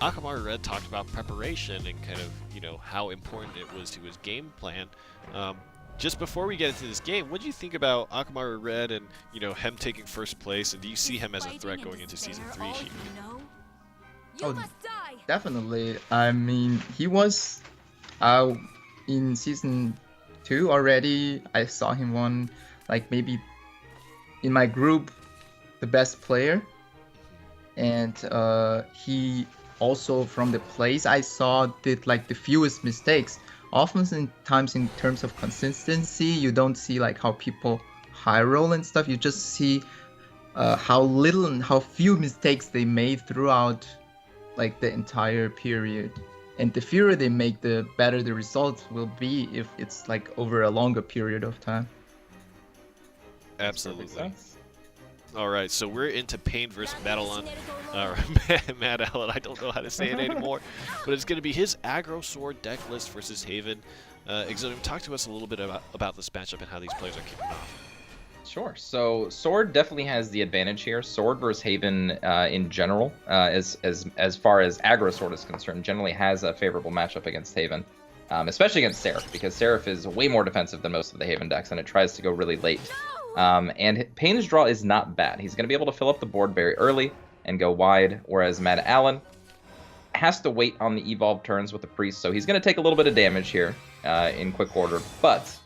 Akamaru Red talked about preparation and kind of, how important it was to his game plan. Just before we get into this game, what do you think about Akamaru Red and, him taking first place, and do you see him as a threat going into Season 3, Sheepy? Oh, definitely. I mean, he was in Season 2 already. I saw him won, like, maybe in my group, the best player. And he also, from the plays I saw, did like the fewest mistakes. Oftentimes in terms of consistency, you don't see like how people high roll and stuff. You just see how little and how few mistakes they made throughout like the entire period. And the fewer they make, the better the results will be if it's like over a longer period of time. Absolutely. All right, so we're into Pain versus Madalan. Madalan, I don't know how to say it anymore. But it's going to be his aggro sword deck list versus Haven. Exodium, talk to us a little bit about this matchup and how these players are kicking off. Sure. So Sword definitely has the advantage here. Sword versus Haven in general, as far as aggro Sword is concerned, generally has a favorable matchup against Haven. Especially against Seraph, because Seraph is way more defensive than most of the Haven decks, and it tries to go really late. And Pain's draw is not bad. He's going to be able to fill up the board very early and go wide, whereas Madalan has to wait on the evolve turns with the Priest, so he's going to take a little bit of damage here in quick order, but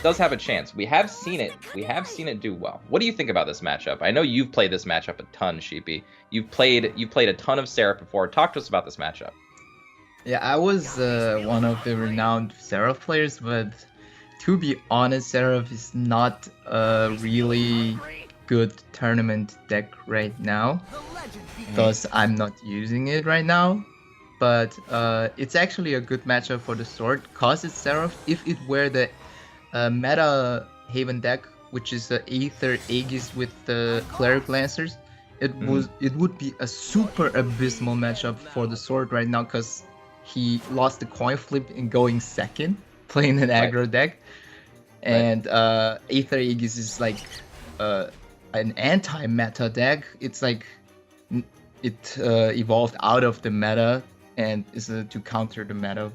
does have a chance. We have seen it. We have seen it do well. What do you think about this matchup? I know you've played this matchup a ton, Sheepy. You've played a ton of Seraph before. Talk to us about this matchup. Yeah, I was one of the renowned Seraph players, but to be honest, Seraph is not a really good tournament deck right now, because I'm not using it right now. But it's actually a good matchup for the Sword, because it's Seraph. If it were the meta Haven deck, which is the Aether Aegis with the Cleric Lancers, it would be a super abysmal matchup for the Sword right now, because he lost the coin flip in going second, playing an aggro deck. And Aether Aegis is like an anti-meta deck. It's like it evolved out of the meta and is to counter the meta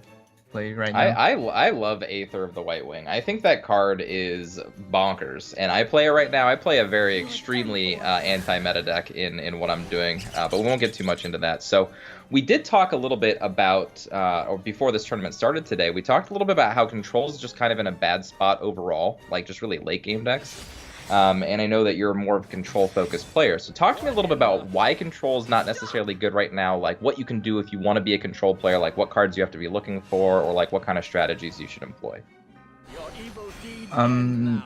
play right now. I love Aether of the White Wing. I think that card is bonkers, and I play it right now. I play a very extremely anti-meta deck in what I'm doing, but we won't get too much into that. So we did talk a little bit about, or before this tournament started today, we talked a little bit about how Control is just kind of in a bad spot overall, like just really late game decks. And I know that you're more of a Control-focused player. So talk to me a little bit about why Control is not necessarily good right now, like what you can do if you want to be a Control player, like what cards you have to be looking for, or like what kind of strategies you should employ.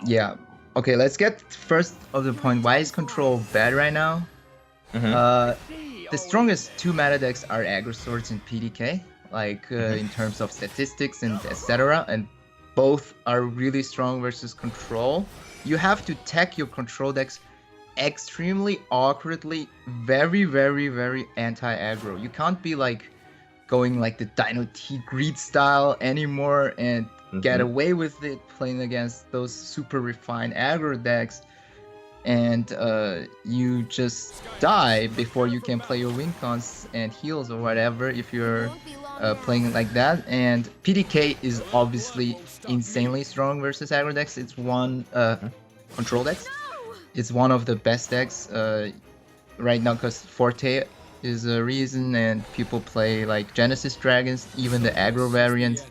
Yeah. Okay, let's get first of the point. Why is Control bad right now? The strongest two meta decks are Aggro Swords and PDK, like in terms of statistics and etc. And both are really strong versus Control. You have to tech your Control decks extremely awkwardly, very, very, very anti-aggro. You can't be like going like the Dino T Greed style anymore and get away with it playing against those super refined aggro decks. And you just die before you can play your win cons and heals or whatever if you're playing it like that. And PDK is obviously insanely strong versus aggro decks. It's one Control decks. It's one of the best decks right now, because Forte is a reason, and people play like Genesis Dragons, even the aggro variant.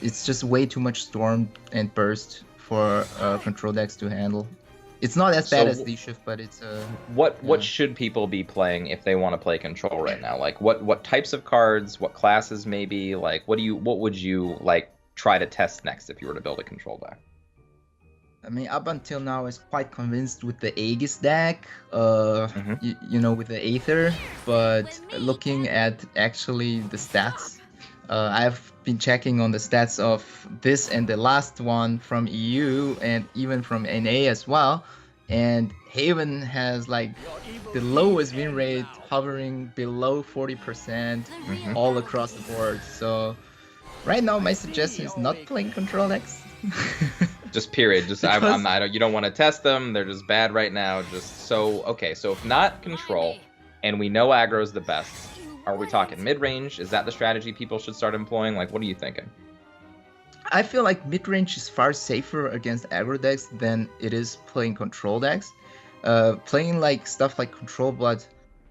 It's just way too much Storm and Burst for Control decks to handle. It's not as bad as D-Shift, but it's what should people be playing if they want to play Control right now? Like what types of cards, what classes maybe? Like what would you like try to test next if you were to build a Control deck? I mean, up until now, I was quite convinced with the Aegis deck, you know, with the Aether. But looking at actually the stats, I've been checking on the stats of this and the last one from EU and even from NA as well. And Haven has like the lowest win rate, hovering below 40% all across the board. So Right now, my suggestion is not playing control decks. Just period. Just you don't want to test them. They're just bad right now. Just so okay. So if not control, and we know aggro is the best, are we talking mid range? Is that the strategy people should start employing? Like, what are you thinking? I feel like mid range is far safer against aggro decks than it is playing control decks. Playing like stuff like Control Blood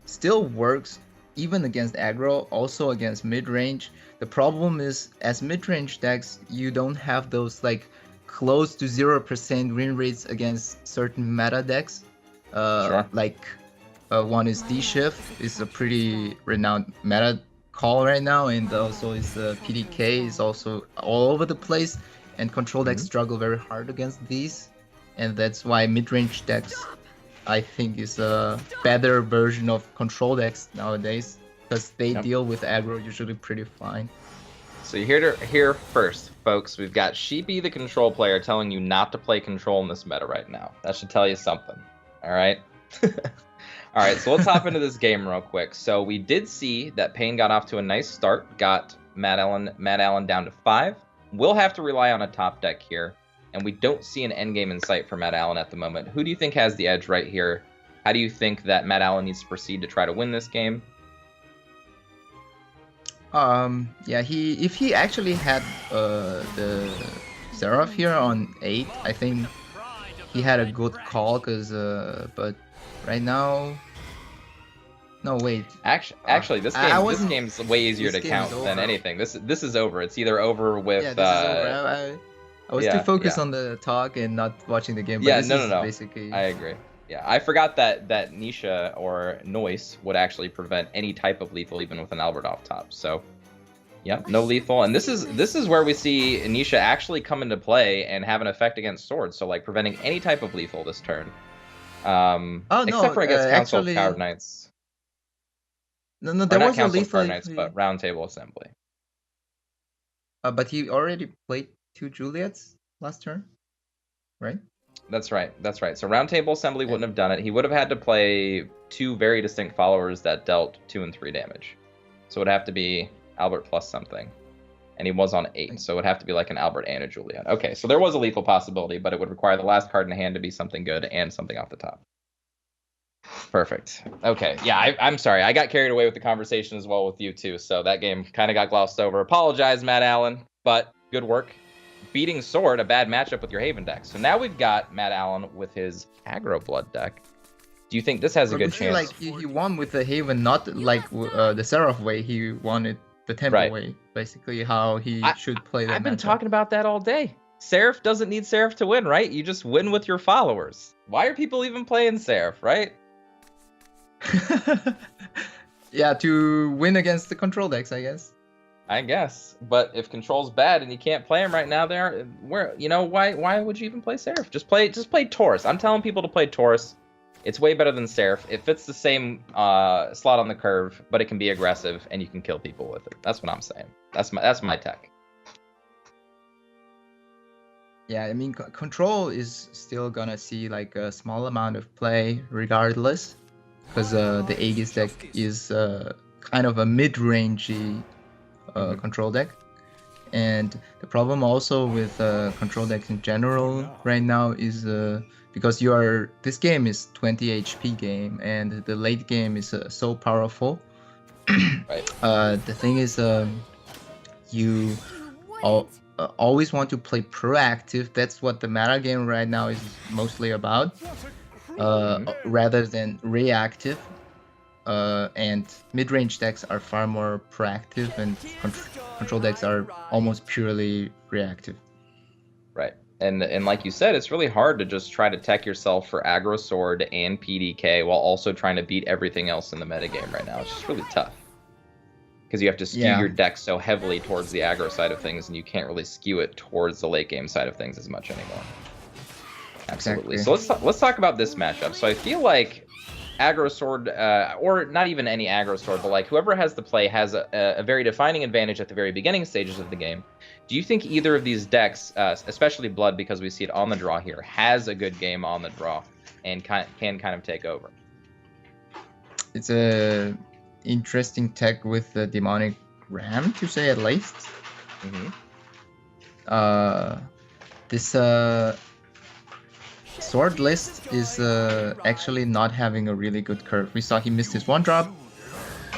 still works even against aggro, also against mid range. The problem is, as mid range decks, you don't have those like close to 0% win rates against certain meta decks. Sure. Like one is D-Shift, is a pretty renowned meta call right now, and also is PDK is also all over the place, and control decks struggle very hard against these, and that's why mid range decks, I think, is a better version of control decks nowadays, because they deal with aggro usually pretty fine. So you're here first, folks. We've got Sheepy, the control player, telling you not to play control in this meta right now. That should tell you something. All right? All right, so let's hop into this game real quick. So we did see that Pain got off to a nice start, got Madalan down to 5. We'll have to rely on a top deck here, and we don't see an endgame in sight for Madalan at the moment. Who do you think has the edge right here? How do you think that Madalan needs to proceed to try to win this game? Yeah, if he actually had the Seraph here on 8, I think he had a good call, but right now, no, wait. Actually, this game's way easier to count than anything. This is over. It's either over with. Yeah, this is over. I was too focused on the talk and not watching the game. But yeah, no. Basically, I agree. Yeah, I forgot that Nisha or Noise would actually prevent any type of lethal, even with an Albert off top. So, yeah, no lethal. And this is where we see Nisha actually come into play and have an effect against swords. So, like, preventing any type of lethal this turn. Except for against Council of Coward Knights. No, there was a lethal. Coward Knights, but Round Table Assembly. But he already played 2 Juliets last turn, right? That's right. So Round Table Assembly wouldn't have done it. He would have had to play 2 very distinct followers that dealt 2 and 3 damage. So it would have to be Albert plus something. And he was on 8, so it would have to be like an Albert and a Juliet. Okay, so there was a lethal possibility, but it would require the last card in hand to be something good and something off the top. Perfect. Okay, yeah, I'm sorry. I got carried away with the conversation as well with you too, so that game kind of got glossed over. Apologize, Madalan, but good work. Beating Sword, a bad matchup with your Haven deck. So now we've got Madalan with his aggro blood deck. Do you think this has a good chance? Like he won with the Haven, not like the Seraph way. He won it the Temple way. Basically, how he should play that. I've been talking about that all day. Seraph doesn't need Seraph to win, right? You just win with your followers. Why are people even playing Seraph, right? Yeah, to win against the control decks, I guess. But if control's bad and you can't play him right now, why would you even play Seraph? Just play Taurus. I'm telling people to play Taurus. It's way better than Seraph. It fits the same slot on the curve, but it can be aggressive and you can kill people with it. That's what I'm saying. That's my tech. Yeah, I mean, control is still gonna see like a small amount of play regardless, because the Aegis deck is kind of a mid-rangey control deck. And the problem also with control decks in general right now is because this game is 20 HP game and the late game is so powerful. Right. The thing is, you always want to play proactive. That's what the meta game right now is mostly about, rather than reactive. And mid-range decks are far more proactive, and control decks are almost purely reactive. Right. And like you said, it's really hard to just try to tech yourself for aggro sword and PDK while also trying to beat everything else in the metagame right now. It's just really tough. Because you have to skew your deck so heavily towards the aggro side of things, and you can't really skew it towards the late game side of things as much anymore. Absolutely. Exactly. So let's talk about this matchup. So I feel like aggro sword, or not even any aggro sword, but like whoever has the play has a very defining advantage at the very beginning stages of the game. Do you think either of these decks, especially Blood, because we see it on the draw here, has a good game on the draw and can kind of take over? It's a interesting tech with the Demonic Ram, to say at least. This sword list is actually not having a really good curve. We saw he missed his 1-drop,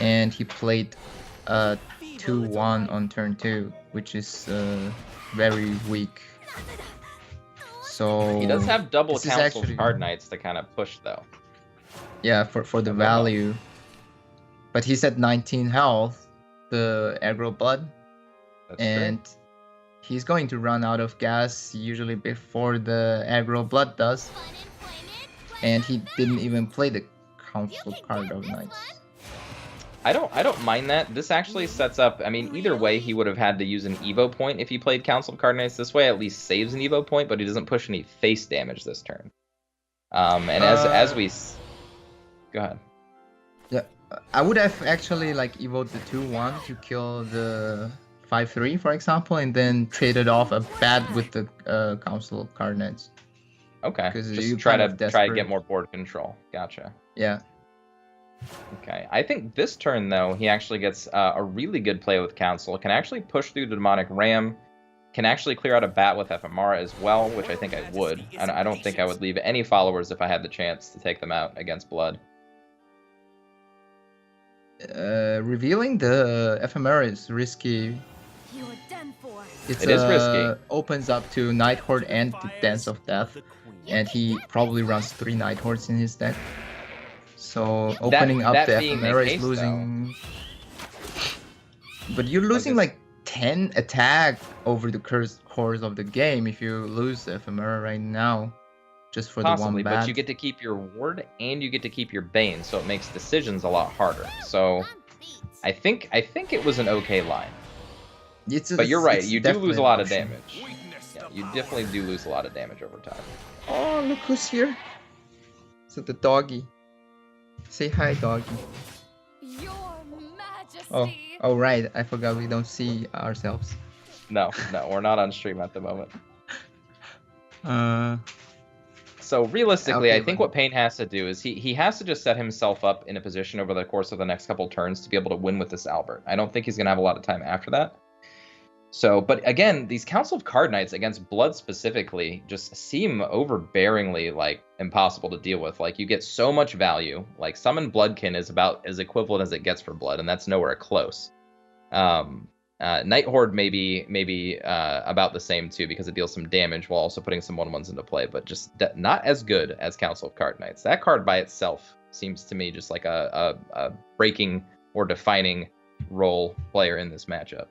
and he played 2-1 on turn 2, which is very weak. So he does have double this is Council actually- Card Knights to kind of push, though. Yeah, for the value. But he's at 19 health, the aggro blood. That's And true. he's going to run out of gas usually before the aggro blood does. And he didn't even play the Council Card of Knights. I don't mind that. This actually sets up, I mean, either way, he would have had to use an Evo point if he played Council Card Knights. This way at least saves an Evo point, but he doesn't push any face damage this turn. And as we... Go ahead. Yeah, I would have actually like evoed the 2-1 to kill the 5-3, for example, and then traded off a bad with the Council Card Knights. Okay, 'Cause just you try kind to of try to desperate. get more board control. Gotcha. Yeah. Okay, I think this turn, though, he actually gets a really good play with Council. Can actually push through the Demonic Ram. Can actually clear out a bat with Ephemera as well, which I think I would. I don't think I would leave any followers if I had the chance to take them out against Blood. Revealing the Ephemera is risky. It is risky. Opens up to Night Horde and the Dance of Death, and he probably runs 3 Night Hordes in his deck. So opening up that the being the Ephemera case, is losing. But you're losing like 10 attack over the course of the game if you lose the Ephemera right now, just for Possibly, the 1 bat. but you get to keep your ward and you get to keep your Bane, so it makes decisions a lot harder. So I think it was an okay line. But you're right, you do lose a lot of damage. Yeah, you definitely do lose a lot of damage over time. Oh, look who's here. So the doggy. Say hi, doggy. Your Majesty. Oh right, I forgot we don't see ourselves. No, we're not on stream at the moment. So realistically, Okay, I think what Payne has to do is he has to just set himself up in a position over the course of the next couple turns to be able to win with this Albert. I don't think he's going to have a lot of time after that. So, but again, these Council of Card Knights against Blood specifically just seem overbearingly like impossible to deal with. Like you get so much value. Like Summon Bloodkin is about as equivalent as it gets for Blood, and that's nowhere close. Night Horde maybe about the same too, because it deals some damage while also putting some 1/1s into play, but just not as good as Council of Card Knights. That card by itself seems to me just like a breaking or defining role player in this matchup.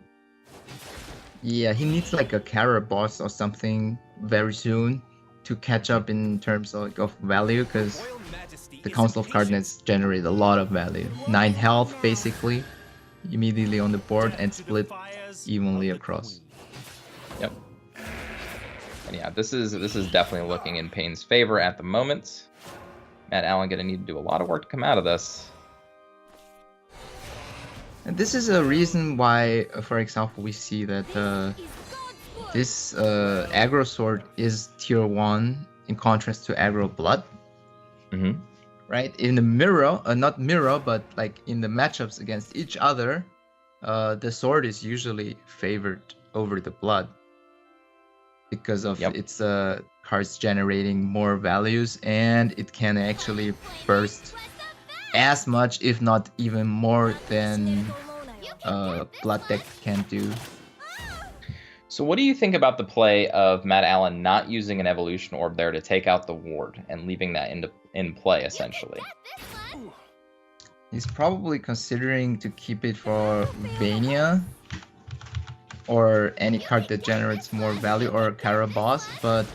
Yeah, he needs like a Kara boss or something very soon to catch up in terms of value, because the Council of Card Knights generate a lot of value. 9 health basically, immediately on the board and split evenly across. Yep. And yeah, this is definitely looking in Payne's favor at the moment. Madalan gonna need to do a lot of work to come out of this. And this is a reason why, for example, we see that this aggro sword is tier 1 in contrast to aggro blood. Mm-hmm. Right? In the mirror, not mirror, but like in the matchups against each other, the sword is usually favored over the blood because of its cards generating more values, and it can actually burst as much, if not even more, than blood deck can do. So what do you think about the play of Madalan not using an evolution orb there to take out the ward and leaving that in play essentially? He's probably considering to keep it for Vania or any card that generates more value, or Kara boss, but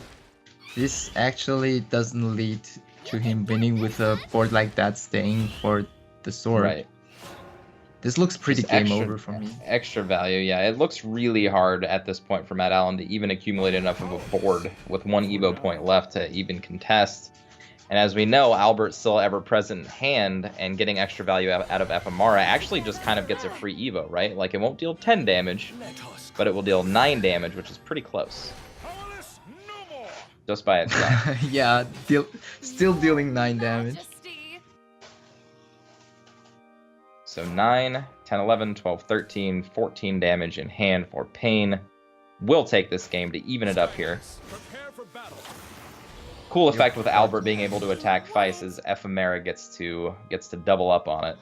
this actually doesn't lead to him winning with a board like that, staying for the sword. Right. This looks pretty Just game over for me. Extra value, yeah. It looks really hard at this point for Madalan to even accumulate enough of a board with 1 Evo point left to even contest. And as we know, Albert's still ever present in hand, and getting extra value out of Ephemera actually just kind of gets a free Evo, right? Like it won't deal 10 damage, but it will deal 9 damage, which is pretty close. Just by itself. Yeah, still dealing 9 damage. So 9, 10, 11, 12, 13, 14 damage in hand for Pain. Will take this game to even it up here. Cool effect with Albert being able to attack Feist as Ephemera gets to double up on it.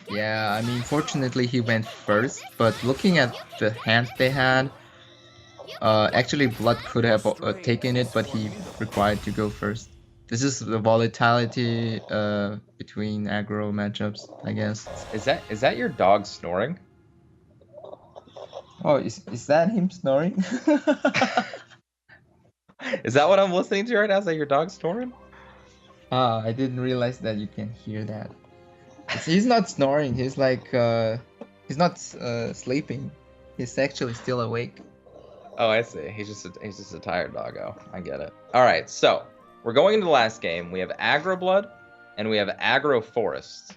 Yeah, I mean, fortunately he went first, but looking at the hand they had, actually Blood could have taken it, but he required to go first. This is the volatility between aggro matchups, I guess. Is that your dog snoring? Oh, is that him snoring? Is that what I'm listening to right now? Is that your dog snoring? Ah, I didn't realize that you can hear that. He's not snoring. He's like, he's not sleeping. He's actually still awake. Oh, I see. He's just a tired doggo. I get it. All right, so we're going into the last game. We have Aggro Blood and we have Aggro Forest.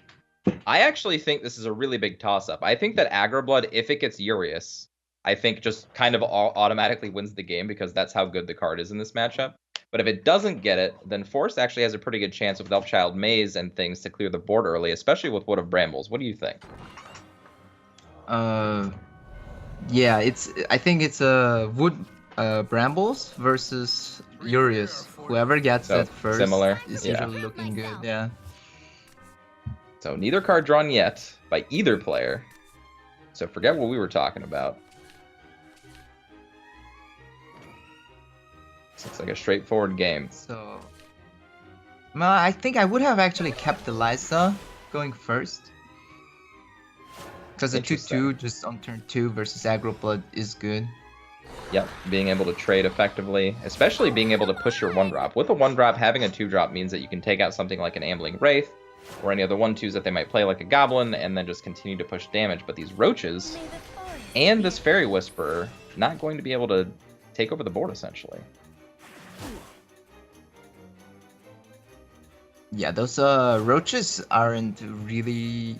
I actually think this is a really big toss-up. I think that Aggro Blood, if it gets Urius, I think just kind of automatically wins the game because that's how good the card is in this matchup. But if it doesn't get it, then Forest actually has a pretty good chance with Elfchild Maze and things to clear the board early, especially with Wood of Brambles. What do you think? Yeah, I think it's Wood Brambles versus Urius. Whoever gets that first is usually looking good. Yeah. So neither card drawn yet by either player. So forget what we were talking about. This looks like a straightforward game. So, well, I think I would have actually kept Eliza going first. Because the 2/2 just on turn 2 versus Aggro Blood is good. Yep, being able to trade effectively, especially being able to push your 1-drop. With a 1-drop, having a 2-drop means that you can take out something like an Ambling Wraith, or any other 1/2s that they might play like a Goblin, and then just continue to push damage. But these Roaches, and this Fairy Whisperer, not going to be able to take over the board, essentially. Yeah, those Roaches aren't really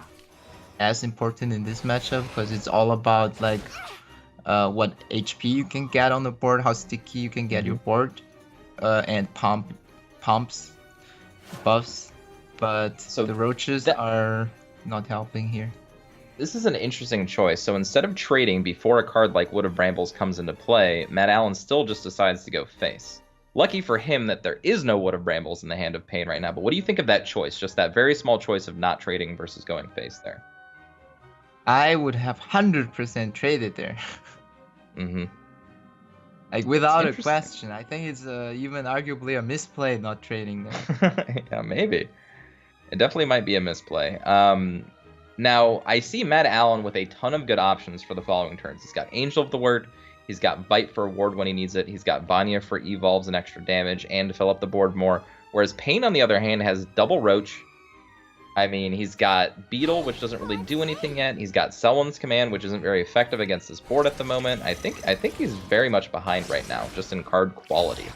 as important in this matchup, because it's all about, like, what HP you can get on the board, how sticky you can get your board, and pumps, buffs. But so the Roaches are not helping here. This is an interesting choice. So instead of trading before a card like Wood of Brambles comes into play, Madalan still just decides to go face. Lucky for him that there is no Wood of Brambles in the hand of Pain right now. But what do you think of that choice? Just that very small choice of not trading versus going face there. I would have 100% traded there. Mm-hmm. Like, without a question. I think it's even arguably a misplay not trading there. Yeah, maybe. It definitely might be a misplay. Now, I see Madalan with a ton of good options for the following turns. He's got Angel of the Word, he's got Bite for Ward when he needs it, he's got Vanya for Evolves and extra damage, and to fill up the board more. Whereas Pain, on the other hand, has double Roach. I mean, he's got Beetle, which doesn't really do anything yet. He's got Selwyn's Command, which isn't very effective against this board at the moment. I think he's very much behind right now, just in card quality.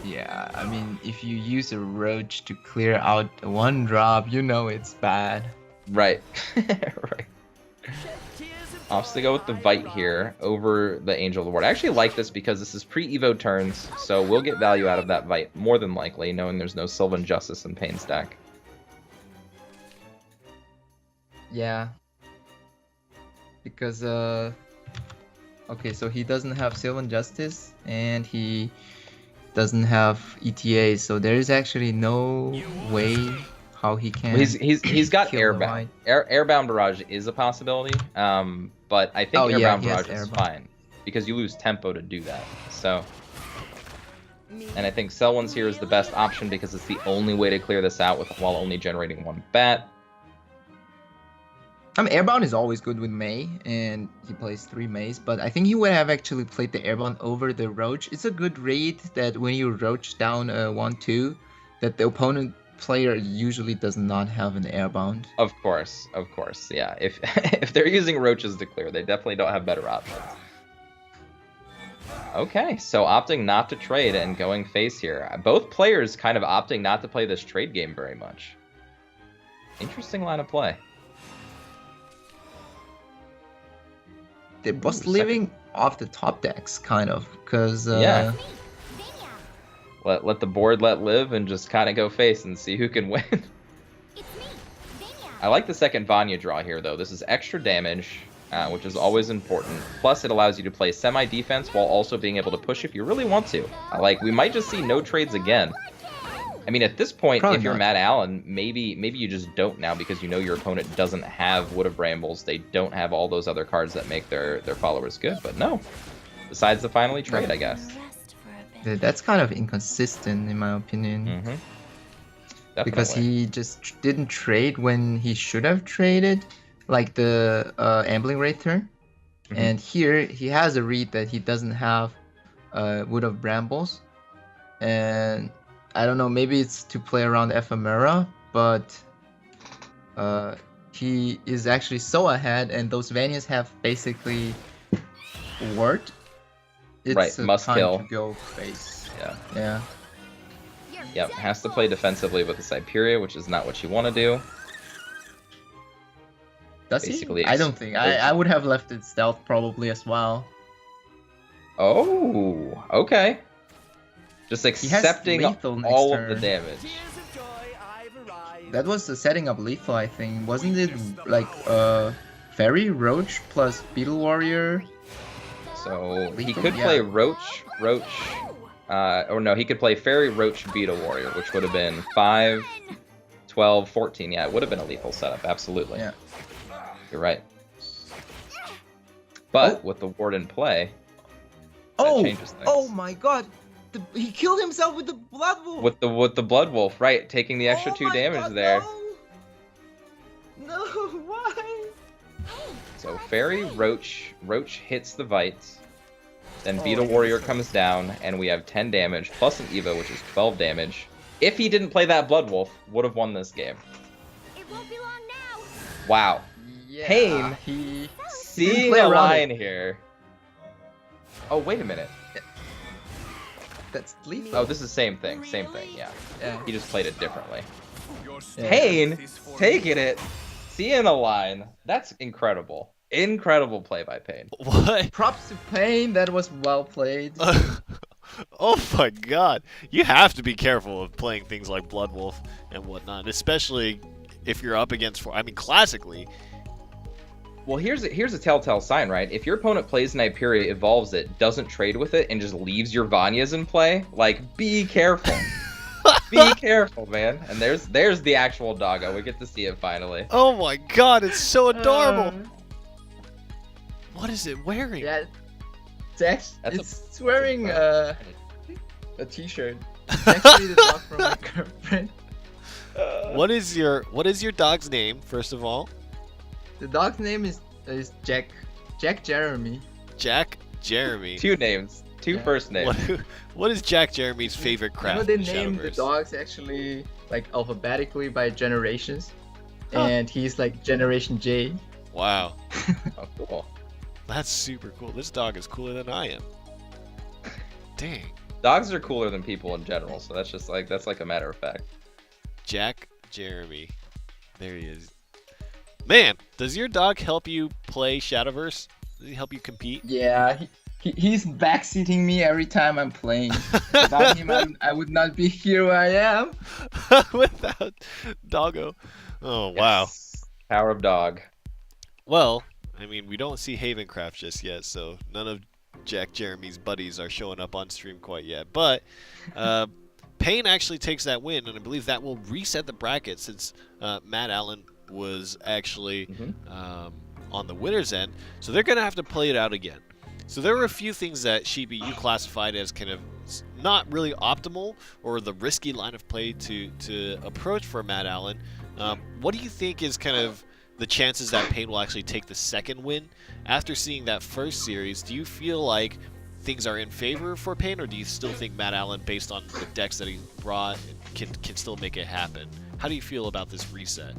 Yeah, I mean, if you use a Roach to clear out a 1-drop, you know it's bad. Right. Right. Opts to go with the Vite here over the Angel of the Ward. I actually like this because this is pre-Evo turns, so we'll get value out of that Vite, more than likely, knowing there's no Sylvan Justice in Pain's deck. Yeah. Because, okay, so he doesn't have Sylvan Justice, and he doesn't have ETA, so there is actually no way how he can. Well, he's got Airbound. Airbound Barrage is a possibility, but I think Airbound Barrage is fine because you lose tempo to do that. So, and I think Selwyn's here is the best option because it's the only way to clear this out while only generating 1 bat. I mean, Airbound is always good with May, and he plays 3 Mays, but I think he would have actually played the Airbound over the Roach. It's a good read that when you Roach down 1/2, that the opponent player usually does not have an Airbound. Of course, yeah. If if they're using Roaches to clear, they definitely don't have better options. Okay, so opting not to trade and going face here. Both players kind of opting not to play this trade game very much. Interesting line of play. They're both living off the top decks, kind of, because yeah. Let the board let live and just kind of go face and see who can win. I like the second Vanya draw here, though. This is extra damage, which is always important. Plus, it allows you to play semi-defense while also being able to push if you really want to. We might just see no trades again. I mean, at this point, Probably if you're not. Madalan, maybe you just don't now because you know your opponent doesn't have Wood of Brambles. They don't have all those other cards that make their followers good. But no, besides the finally trade, I guess. That's kind of inconsistent in my opinion. Mm-hmm. Because he just didn't trade when he should have traded, like the Ambling Wraither. Mhm. And here he has a read that he doesn't have Wood of Brambles. And I don't know, maybe it's to play around Ephemera, but he is actually so ahead, and those Vanias have basically worked. It's Right, must time kill. to go face. Yeah. Yeah. Yep, has to play defensively with the Siberia, which is not what you want to do. Does Basically, he? I don't think. I would have left it stealth probably as well. Oh, okay. Just has accepting lethal next all of the turn. damage. That was the setting up lethal, I think. Wasn't it like Fairy, Roach plus Beetle Warrior? So he Lethal? could Yeah. play Roach, or no, he could play Fairy, Roach, Beetle Warrior, which would have been 5, 12, 14. Yeah, it would have been a lethal setup, absolutely. Yeah. You're right. But Oh. with the ward in play, Oh! changes things. Oh my god! He killed himself with the Blood Wolf! with the Blood Wolf, right, taking the extra 2 my damage God, there. No, why? So Fairy, Roach hits the Vites. Then Oh, Beetle Warrior comes down, and we have 10 damage, plus an Evo, which is 12 damage. If he didn't play that Blood Wolf, would have won this game. It won't be long now. Wow. Yeah, Pain. He Seeing play a around line here. Oh, wait a minute. That's lethal. Oh, this is same thing, yeah. Yeah. He just played it differently. Yeah. Pain, taking it, seeing a line. That's incredible. Incredible play by Pain. What? Props to Pain. That was well played. Oh my god. You have to be careful of playing things like Blood Wolf and whatnot, especially if you're up against... I mean, classically... Well, here's a telltale sign, right? If your opponent plays an Hyperia, evolves it, doesn't trade with it, and just leaves your Vanyas in play, like, be careful. Be careful, man. And there's the actual doggo. We get to see it finally. Oh my god, it's so adorable! What is it wearing? Yeah. It's wearing a t-shirt. It's actually the dog from my girlfriend. What is your dog's name, first of all? The dog's name is Jack Jeremy. Jack Jeremy. 2 names. 2 Yeah. first names. What is Jack Jeremy's favorite You know craft they in named the Shadowverse? dogs actually like alphabetically by generations, and he's like Generation J. Wow. Oh, cool. That's super cool. This dog is cooler than I am. Dang. Dogs are cooler than people in general, so that's like a matter of fact. Jack Jeremy. There he is. Man, does your dog help you play Shadowverse? Does he help you compete? Yeah, he's backseating me every time I'm playing. Without him, I would not be here where I am. Without Doggo. Oh, wow. Yes. Power of dog. Well, I mean, we don't see Havencraft just yet, so none of Jack Jeremy's buddies are showing up on stream quite yet. But Payne actually takes that win, and I believe that will reset the bracket since Madalan was actually on the winner's end. So they're going to have to play it out again. So there were a few things that Shibi, you classified as kind of not really optimal or the risky line of play to approach for Madalan. What do you think is kind of the chances that Payne will actually take the second win? After seeing that first series, do you feel like things are in favor for Payne, or do you still think Madalan, based on the decks that he brought, can still make it happen? How do you feel about this reset?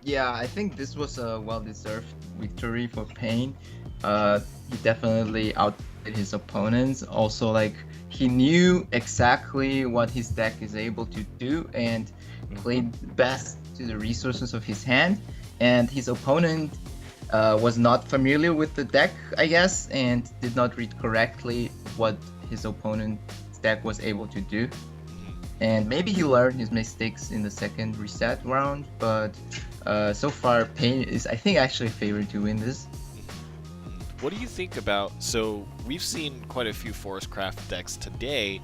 Yeah, I think this was a well-deserved victory for Payne. He definitely outdid his opponents. Also, like, he knew exactly what his deck is able to do and played best to the resources of his hand. And his opponent was not familiar with the deck, I guess, and did not read correctly what his opponent's deck was able to do. And maybe he learned his mistakes in the second reset round, but so far Pain is, I think, actually favored to win this. What do you think about, so we've seen quite a few Forest Craft decks today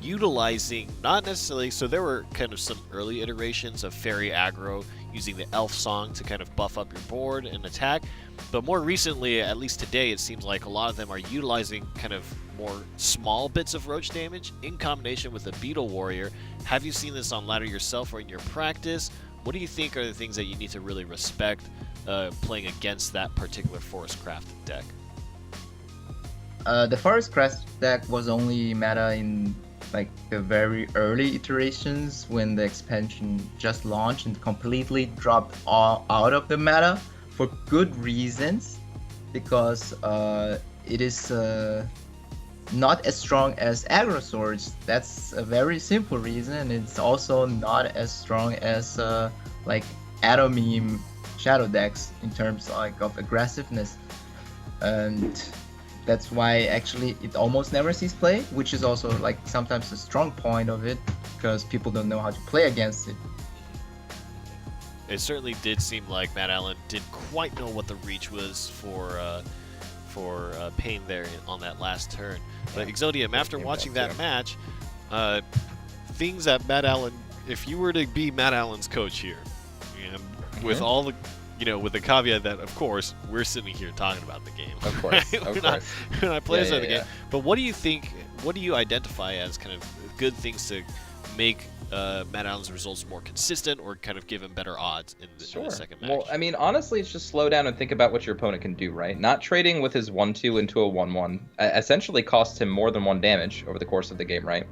utilizing, not necessarily, so there were kind of some early iterations of Fairy Aggro using the Elf Song to kind of buff up your board and attack, but more recently, at least today, it seems like a lot of them are utilizing kind of more small bits of roach damage in combination with a Beetle Warrior. Have you seen this on ladder yourself or in your practice? What do you think are the things that you need to really respect playing against that particular Forest Craft deck? The Forest Crest deck was only meta in like the very early iterations when the expansion just launched and completely dropped all out of the meta for good reasons, because it is not as strong as aggro swords. That's a very simple reason. It's also not as strong as like Atomeme shadow decks in terms like of aggressiveness, and that's why actually it almost never sees play, which is also like sometimes a strong point of it, because people don't know how to play against it. It certainly did seem like Madalan didn't quite know what the reach was for Pain there on that last turn. But Exodium, after watching that match, things that Madalan, if you were to be Madalan's coach here, and with all the, with the caveat that, of course, we're sitting here talking about the game. Of course, right? of we're course. not players of the game. But what do you think, what do you identify as kind of good things to make Madalan's results more consistent, or kind of give him better odds in the second match? Well, I mean, honestly, it's just slow down and think about what your opponent can do, right? Not trading with his 1-2 into a 1-1 essentially cost him more than 1 damage over the course of the game, right?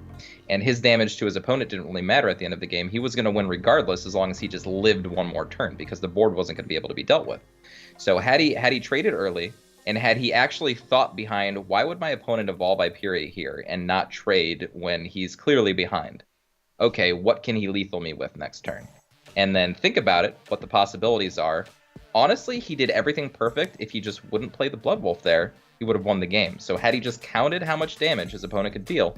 And his damage to his opponent didn't really matter at the end of the game. He was going to win regardless, as long as he just lived one more turn, because the board wasn't going to be able to be dealt with. So had he traded early, and had he actually thought behind, why would my opponent evolve Hyperia here and not trade when he's clearly behind? Okay, what can he lethal me with next turn? And then think about it, what the possibilities are. Honestly, he did everything perfect. If he just wouldn't play the Blood Wolf there, he would have won the game. So had he just counted how much damage his opponent could deal,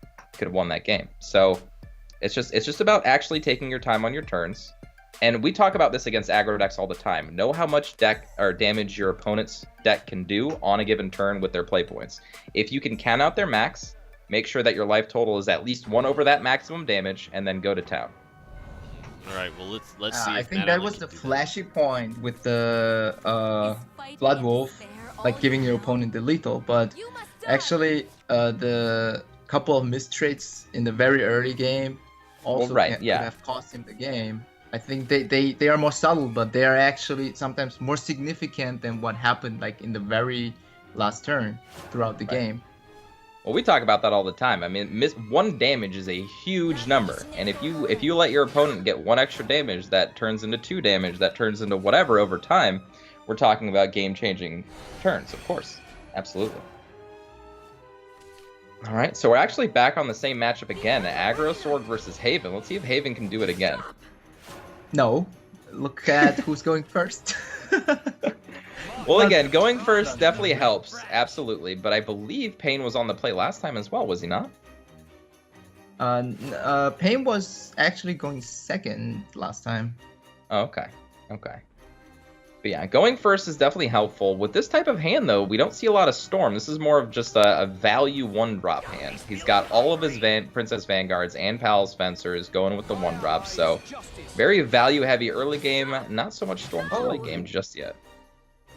he could have won that game. So it's just about actually taking your time on your turns. And we talk about this against aggro decks all the time. Know how much deck or damage your opponent's deck can do on a given turn with their play points. If you can count out their max, make sure that your life total is at least 1 over that maximum damage, and then go to town. All right, well, let's see. I if think Madalan that was can the do flashy point with the Blood Wolf, like giving your opponent the lethal, but actually the couple of mistrades in the very early game also could have cost him the game. I think they are more subtle, but they are actually sometimes more significant than what happened like in the very last turn throughout the game. Well, we talk about that all the time. I mean, 1 damage is a huge number, and if you let your opponent get 1 extra damage, that turns into 2 damage, that turns into whatever over time, we're talking about game-changing turns, of course. Absolutely. All right, so we're actually back on the same matchup again, Aggro Sword versus Haven. Let's see if Haven can do it again. No, look at who's going first. Well, again, going first definitely helps, absolutely. But I believe Pain was on the play last time as well, was he not? Pain was actually going second last time. Oh, okay. But yeah, going first is definitely helpful. With this type of hand, though, we don't see a lot of Storm. This is more of just a value 1-drop hand. He's got all of his Princess Vanguards and Palace Fencers going with the 1-drop, so very value-heavy early game. Not so much Storm for late game just yet.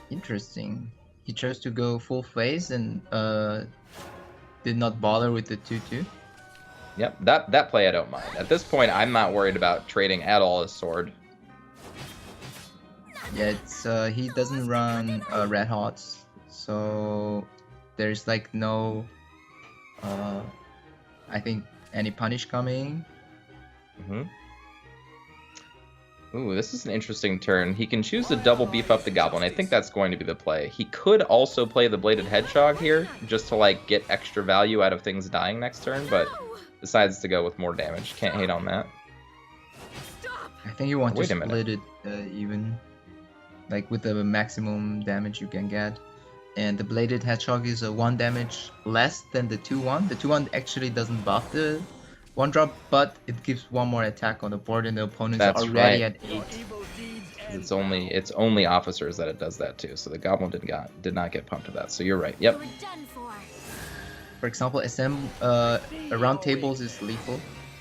Interesting. He chose to go full phase and did not bother with the 2-2. Yep, that play I don't mind. At this point, I'm not worried about trading at all his sword. Yeah, it's he doesn't run Red Hots, so there's like no I think any punish coming. Ooh, this is an interesting turn. He can choose to double beef up the Goblin. I think that's going to be the play. He could also play the Bladed Hedgehog here, just to like get extra value out of things dying next turn, but decides to go with more damage. Can't hate on that. I think you want to split it even, like with the maximum damage you can get. And the Bladed Hedgehog is a 1 damage less than the 2-1. The 2-1 actually doesn't buff the 1-drop, but it gives 1 more attack on the board, and the opponents That's are already right. at 8. It's only officers that it does that too. So the Goblin did not get pumped to that. So you're right. Yep. You're done for. For example, around tables is lethal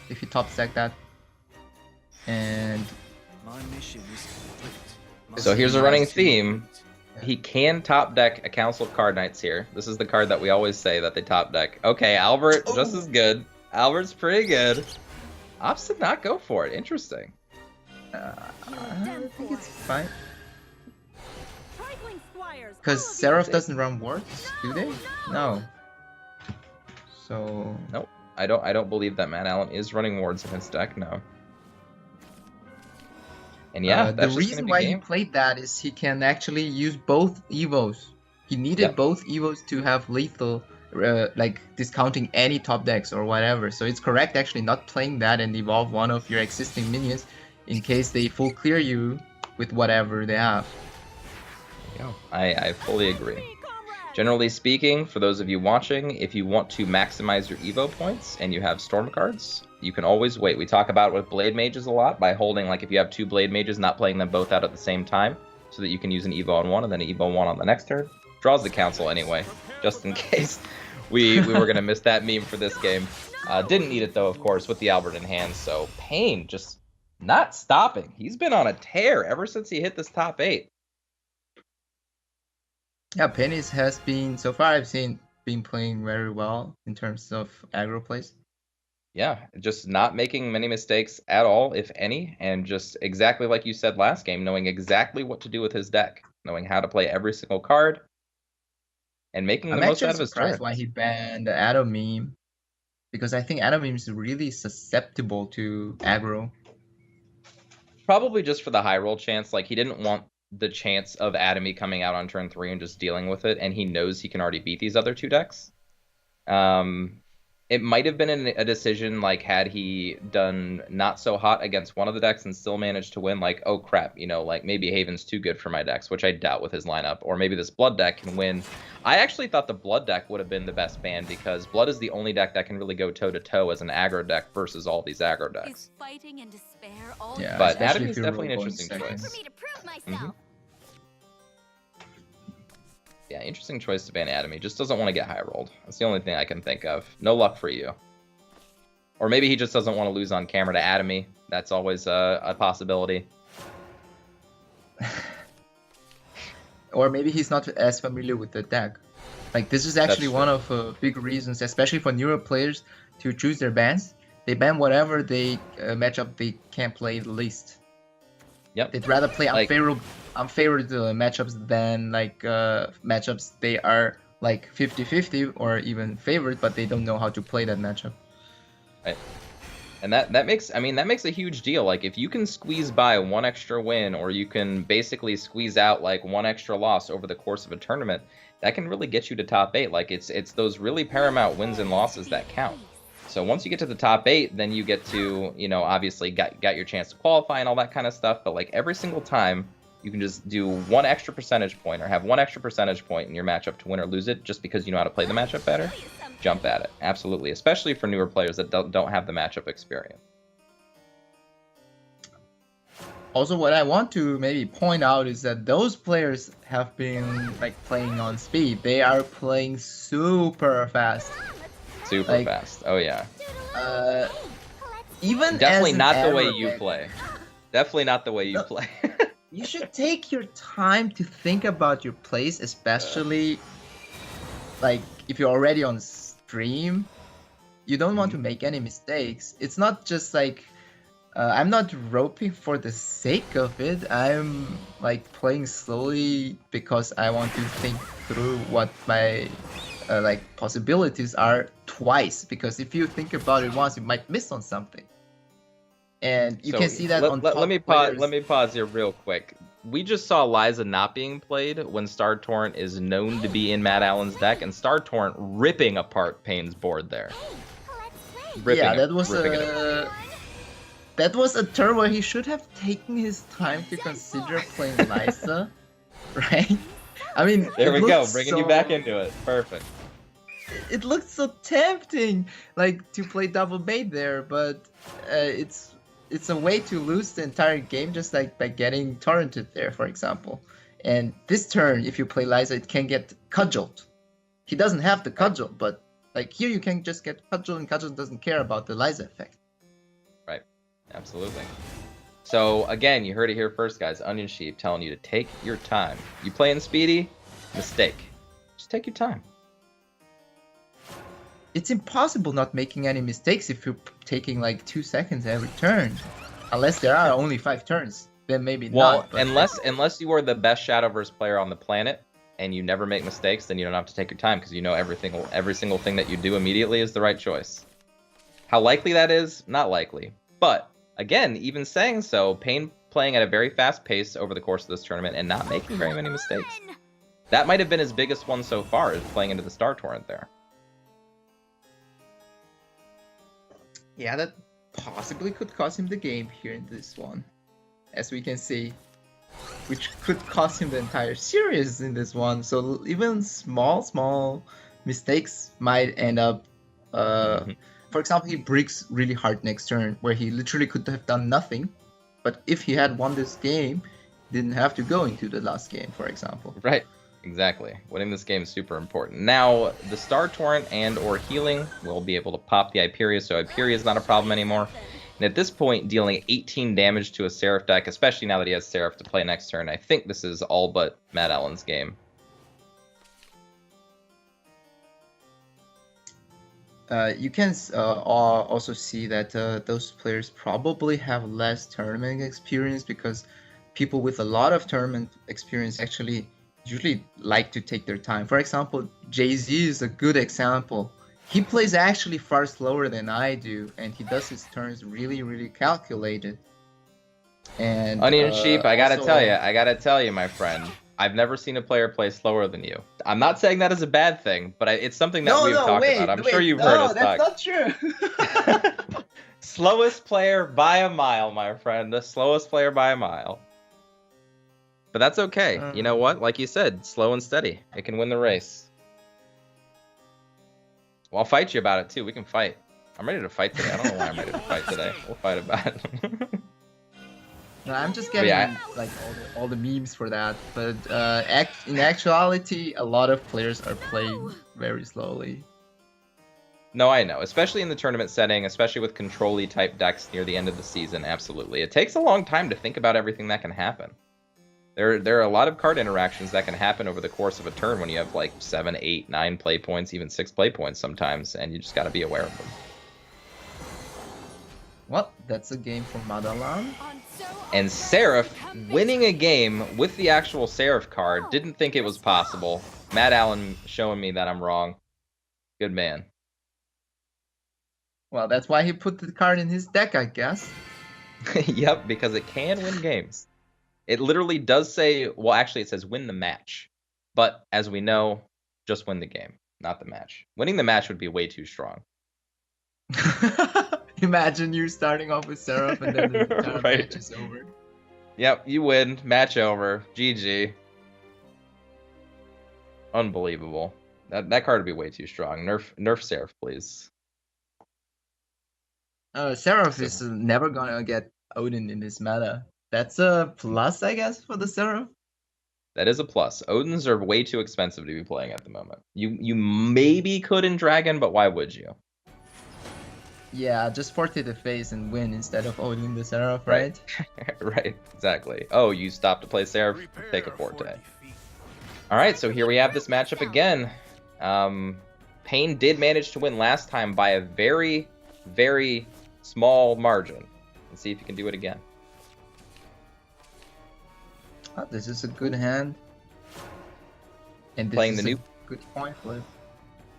if you top stack that. And My mission is complete. So here's a running theme. He can top deck a Council of Card Knights here. This is the card that we always say that they top deck. Okay, Albert, just as good. Albert's pretty good. Ops did not go for it. Interesting. I think it's fine. Trifling squires. Because Seraph doesn't run wards, do they? No. So Nope. I don't believe that Madalan is running wards in his deck. No. And yeah, the that's just reason gonna be why he game. played that is he can actually use both Evos. He needed Yep. both Evos to have lethal, like discounting any top decks or whatever. So it's correct actually not playing that and evolve one of your existing minions in case they full clear you with whatever they have. Yeah, I fully agree. Generally speaking, for those of you watching, if you want to maximize your Evo points and you have Storm cards, you can always wait. We talk about it with Blade Mages a lot by holding, like if you have 2 Blade Mages, not playing them both out at the same time, so that you can use an Evo on one and then an Evo on one on the next turn. Draws the Council anyway, just in case we were going to miss that meme for this game. Didn't need it though, of course, with the Albert in hand, so Pain just not stopping. He's been on a tear ever since he hit this top 8. Yeah, Penny's has been, so far I've seen, been playing very well in terms of aggro plays. Yeah, just not making many mistakes at all, if any, and just exactly like you said last game, knowing exactly what to do with his deck, knowing how to play every single card, and making the I'm most out actually of his surprised turn. why he banned the Atom meme, because I think Atom meme is really susceptible to aggro. Probably just for the high roll chance, like he didn't want the chance of Atomy coming out on turn 3 and just dealing with it, and he knows he can already beat these other 2 decks. It might have been a decision, like, had he done not so hot against one of the decks and still managed to win, like, oh crap, you know, like, maybe Haven's too good for my decks, which I doubt with his lineup, or maybe this Blood deck can win. I actually thought the Blood deck would have been the best ban, because Blood is the only deck that can really go toe-to-toe as an aggro deck versus all these aggro decks. Is fighting and despair all Yeah, But especially Atomy if is you're definitely an going interesting second. choice. for me to prove myself? Yeah, interesting choice to ban Atomy. Just doesn't want to get high rolled. That's the only thing I can think of. No luck for you. Or maybe he just doesn't want to lose on camera to Atomy. That's always a possibility. Or maybe he's not as familiar with the deck. Like, this is actually That's one of big reasons, especially for newer players, to choose their bans. They ban whatever they matchup they can't play the least. Yep. They'd rather play Like- unfavored matchups than like matchups they are like 50-50 or even favored, but they don't know how to play that matchup. Right. And that makes a huge deal. Like, if you can squeeze by 1 extra win, or you can basically squeeze out like 1 extra loss over the course of a tournament, that can really get you to top 8. Like, it's those really paramount wins and losses that count. So once you get to the top 8, then you get to, you know, obviously got your chance to qualify and all that kind of stuff. But like every single time, you can just do 1 extra percentage point or have 1 extra percentage point in your matchup to win or lose it, just because you know how to play the matchup better. Jump at it, absolutely, especially for newer players that don't have the matchup experience. Also, what I want to maybe point out is that those players have been like playing on speed. They are playing super fast. Super Like- fast. Oh yeah. Even Definitely as an not the way aggro you deck, play. Definitely not the way you No. play. You should take your time to think about your plays, especially like if you're already on stream. You don't want to make any mistakes. It's not just like I'm not roping for the sake of it. I'm like playing slowly because I want to think through what my like possibilities are twice. Because if you think about it once, you might miss on something. And you So, can see that on top let me players. pause here real quick. We just saw Liza not being played when Star Torrent is known to be in Madalan's deck, and Star Torrent ripping apart Payne's board there. Ripping Yeah, it- that was ripping it a that was a turn where he should have taken his time to consider playing Lysa, right? I mean, There it we go, looks bringing you back into it. Perfect. It looks so tempting, like to play double bait there, but it's a way to lose the entire game just like by getting torrented there, for example. And this turn, if you play Liza, it can get cudgeled. He doesn't have the cudgel, but like here you can just get cudgel, and cudgel doesn't care about the Liza effect. Right. Absolutely. So again, you heard it here first, guys. Onion Sheep telling you to take your time. You playing speedy? Mistake. Just take your time. It's impossible not making any mistakes if you're taking like 2 seconds every turn. Unless there are only 5 turns, then maybe Well, not. But... unless you are the best Shadowverse player on the planet and you never make mistakes, then you don't have to take your time because you know every single thing that you do immediately is the right choice. How likely that is? Not likely. But again, even saying so, Pain playing at a very fast pace over the course of this tournament and not making very many mistakes. That might have been his biggest one so far, is playing into the Star Torrent there. Yeah, that possibly could cost him the game here in this one, as we can see, which could cost him the entire series in this one. So even small mistakes might end up. For example, he bricks really hard next turn, where he literally could have done nothing, but if he had won this game, didn't have to go into the last game, for example. Right. Exactly. Winning this game is super important. Now, the Star Torrent and or healing will be able to pop the Hyperia, so Hyperia is not a problem anymore. And at this point, dealing 18 damage to a Seraph deck, especially now that he has Seraph to play next turn, I think this is all but Madalan's game. You can also see that those players probably have less tournament experience, because people with a lot of tournament experience actually usually like to take their time. For example, Jay-Z is a good example. He plays actually far slower than I do, and he does his turns really calculated. And Onion Sheep, I gotta tell you, my friend, I've never seen a player play slower than you. I'm not saying that is a bad thing, but it's something that we've talked about. I'm sure you've heard us talk. No, that's not true. Slowest player by a mile, my friend. The slowest player by a mile. But that's okay. You know what? Like you said, slow and steady. It can win the race. Well, I'll fight you about it, too. We can fight. I'm ready to fight today. I don't know why I'm ready to fight today. We'll fight about it. No, I'm just getting like all the memes for that. But in actuality, a lot of players are playing very slowly. No, I know. Especially in the tournament setting, especially with control-y type decks near the end of the season, absolutely. It takes a long time to think about everything that can happen. There are a lot of card interactions that can happen over the course of a turn when you have like 7, 8, 9 play points, even 6 play points sometimes, and you just got to be aware of them. Well, that's a game for Madalan. And Seraph winning a game with the actual Seraph card. Didn't think it was possible. Madalan showing me that I'm wrong. Good man. Well, that's why he put the card in his deck, I guess. Yep, because it can win games. It literally does say, well, actually it says win the match. But as we know, just win the game, not the match. Winning the match would be way too strong. Imagine you starting off with Seraph and then the entire match is over. Yep, you win. Match over. GG. Unbelievable. That card would be way too strong. Nerf Seraph, please. Seraph is never gonna get Odin in this meta. That's a plus, I guess, for the Seraph. That is a plus. Odins are way too expensive to be playing at the moment. You maybe could in Dragon, but why would you? Yeah, just forte the face and win instead of Odin the Seraph, right? Right, exactly. Oh, you stop to play Seraph, take a forte. Alright, so here we have this matchup again. Pain did manage to win last time by a very, very small margin. Let's see if he can do it again. Oh, this is a good hand. And this Playing is the new good point flip.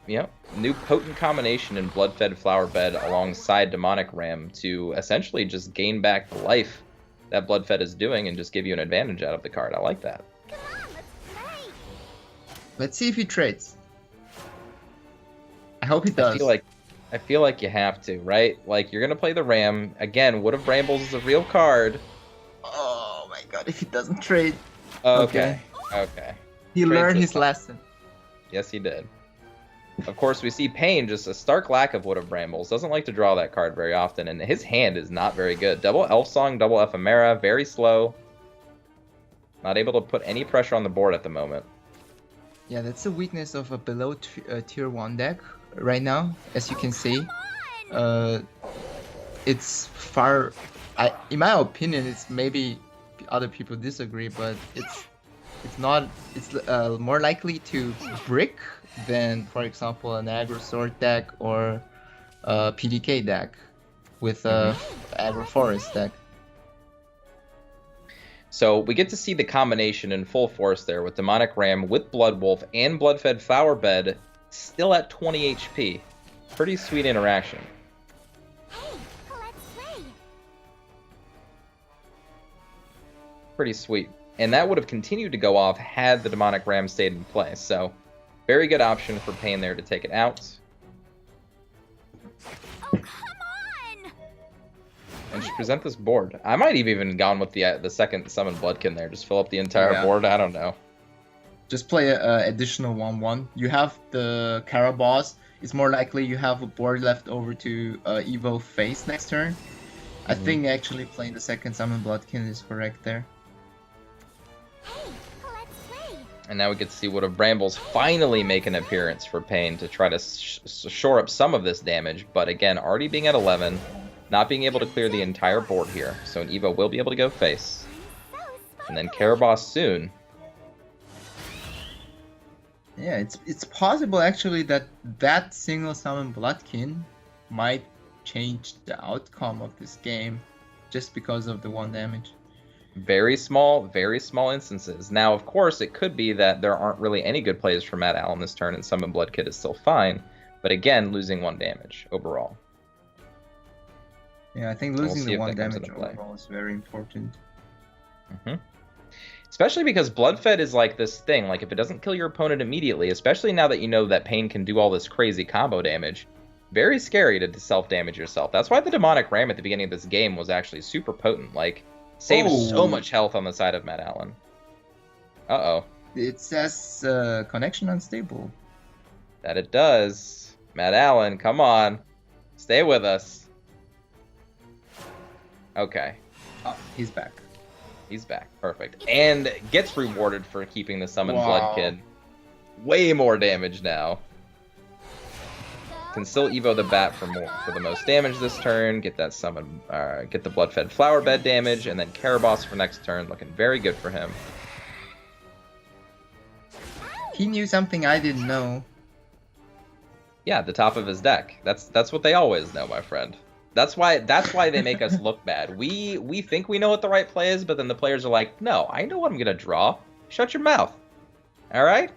Yep. New potent combination in Blood-Fed Flowerbed alongside Demonic Ram to essentially just gain back the life that Blood-Fed is doing and just give you an advantage out of the card. I like that. Come on, let's play. Let's see if he trades. I hope he does. I feel like you have to, right? Like, you're gonna play the Ram. Again, Wood of Brambles is a real card. Oh my god, if he doesn't trade. Okay. He trade learned his system. lesson. Yes, he did. Of course, we see Pain, just a stark lack of Wood of Brambles. Doesn't like to draw that card very often, and his hand is not very good. Double Elf Song, double Ephemera, very slow. Not able to put any pressure on the board at the moment. Yeah, that's the weakness of a below tier 1 deck right now. As you can see, it's far... in my opinion, it's maybe other people disagree, but it's not... It's more likely to brick than, for example, an aggro sword deck or a PDK deck with a aggro forest deck. So we get to see the combination in full force there with Demonic Ram, with Blood Wolf, and Bloodfed Flowerbed still at 20 HP. Pretty sweet interaction. Pretty sweet. And that would have continued to go off had the Demonic Ram stayed in play. So very good option for Pain there to take it out. And just present this board. I might have even gone with the second Summon Bloodkin there. Just fill up the entire board. I don't know. Just play a additional 1/1. You have the Caraboss. It's more likely you have a board left over to Evo face next turn. I think actually playing the second Summon Bloodkin is correct there. And now we get to see Wood of Brambles finally make an appearance for Pain to try to shore up some of this damage. But again, already being at 11, not being able to clear the entire board here. So an Evo will be able to go face. And then Caraboss soon. Yeah, it's possible actually that single Summon Bloodkin might change the outcome of this game just because of the 1 damage. Very small instances. Now, of course, it could be that there aren't really any good plays for Madalan this turn and Summon Bloodkid is still fine. But again, losing 1 damage overall. Yeah, I think losing the 1 damage overall is very important. Especially because Bloodfed is like this thing. Like, if it doesn't kill your opponent immediately, especially now that you know that Pain can do all this crazy combo damage, very scary to self-damage yourself. That's why the Demonic Ram at the beginning of this game was actually super potent. Like, saves so much health on the side of Madalan. Uh-oh. It says connection unstable. That it does. Madalan, come on. Stay with us. Okay. Oh, he's back. He's back. Perfect. And gets rewarded for keeping the Summon Bloodkid. Way more damage now. Can still Evo the Bat for the most damage this turn. Get that Summon, get the Bloodfed Flowerbed damage, and then Caraboss for next turn. Looking very good for him. He knew something I didn't know. Yeah, the top of his deck. That's what they always know, my friend. That's why they make us look bad. We think we know what the right play is, but then the players are like, no, I know what I'm gonna draw. Shut your mouth. All right.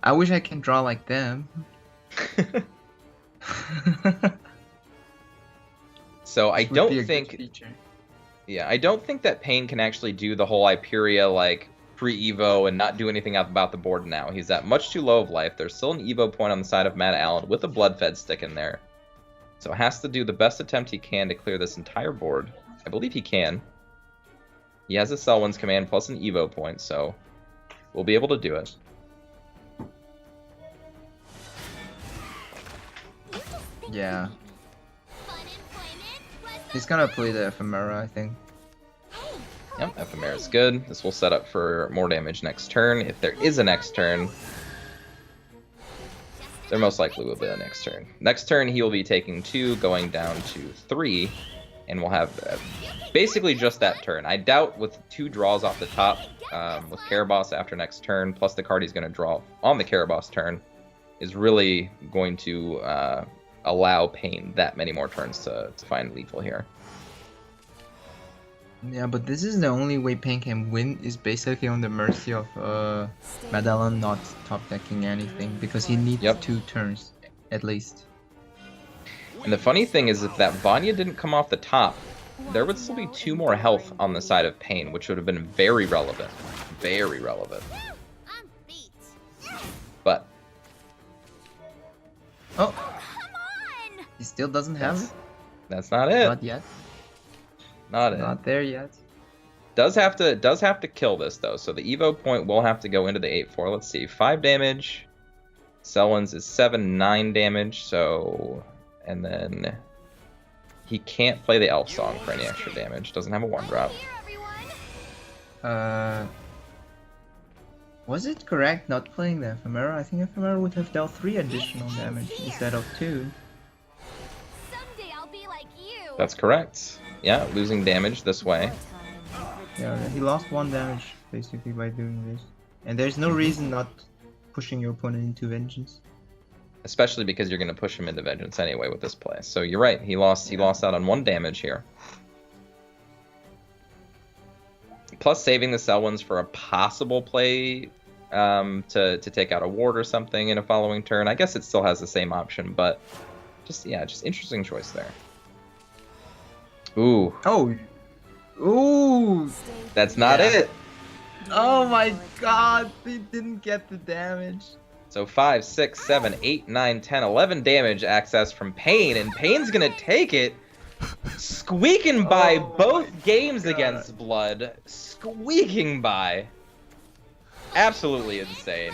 I wish I can draw like them. So I don't think. Yeah, I don't think that Pain can actually do the whole Hyperia like pre-Evo and not do anything about the board now. He's at much too low of life. There's still an Evo point on the side of Madalan with a Bloodfed stick in there. So has to do the best attempt he can to clear this entire board. I believe he can. He has a Selwyn's command plus an Evo point, so we'll be able to do it. Yeah. He's gonna play the Ephemera, I think. Yep, Ephemera is good. This will set up for more damage next turn. If there is a next turn, there most likely will be a next turn. Next turn, he will be taking 2, going down to 3, and we'll have basically just that turn. I doubt with 2 draws off the top with Caraboss after next turn, plus the card he's going to draw on the Caraboss turn, is really going to allow Pain that many more turns to find lethal here. Yeah, but this is the only way Pain can win, is basically on the mercy of Madalan not top decking anything, because he needs 2 turns at least. And the funny thing is, if that Vanya didn't come off the top, there would still be 2 more health on the side of Pain, which would have been very relevant. Very relevant. But oh, he still doesn't have it. That's not it. Not yet. Not there yet. Does have to kill this though, so the Evo point will have to go into the 8-4. Let's see, 5 damage. Selwyn's is 7-9 damage. So, and then he can't play the Elf Song for any extra damage. Doesn't have a 1-drop. Was it correct not playing the Ephemera? I think Ephemera would have dealt 3 additional damage instead of 2. Someday I'll be like you. That's correct. Yeah, losing damage this way. Yeah, he lost 1 damage basically by doing this. And there's no reason not pushing your opponent into Vengeance. Especially because you're going to push him into Vengeance anyway with this play. So you're right, he lost out on 1 damage here. Plus saving the Selwyns for a possible play to take out a ward or something in a following turn. I guess it still has the same option, but just interesting choice there. Ooh. Oh. Ooh. That's not it. Oh my god, he didn't get the damage. So 5, 6, 7, 8, 9, 10, 11 damage access from Pain, and Pain's gonna take it. Squeaking by both games against Blood. Squeaking by. Absolutely insane.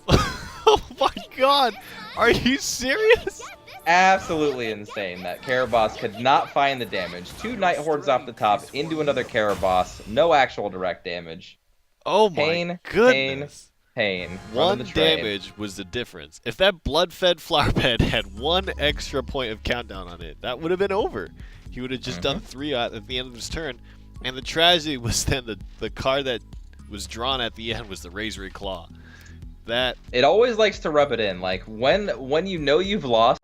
Oh my god! Are you serious? Absolutely insane that Caraboss could not find the damage. 2 Night Hordes off the top into another Caraboss. No actual direct damage. Oh my Pain, goodness. Pain. 1 damage was the difference. If that blood-fed flower bed had 1 extra point of countdown on it, that would have been over. He would have just done 3 at the end of his turn. And the tragedy was then the card that was drawn at the end was the Razor Claw. That it always likes to rub it in. Like when you know you've lost.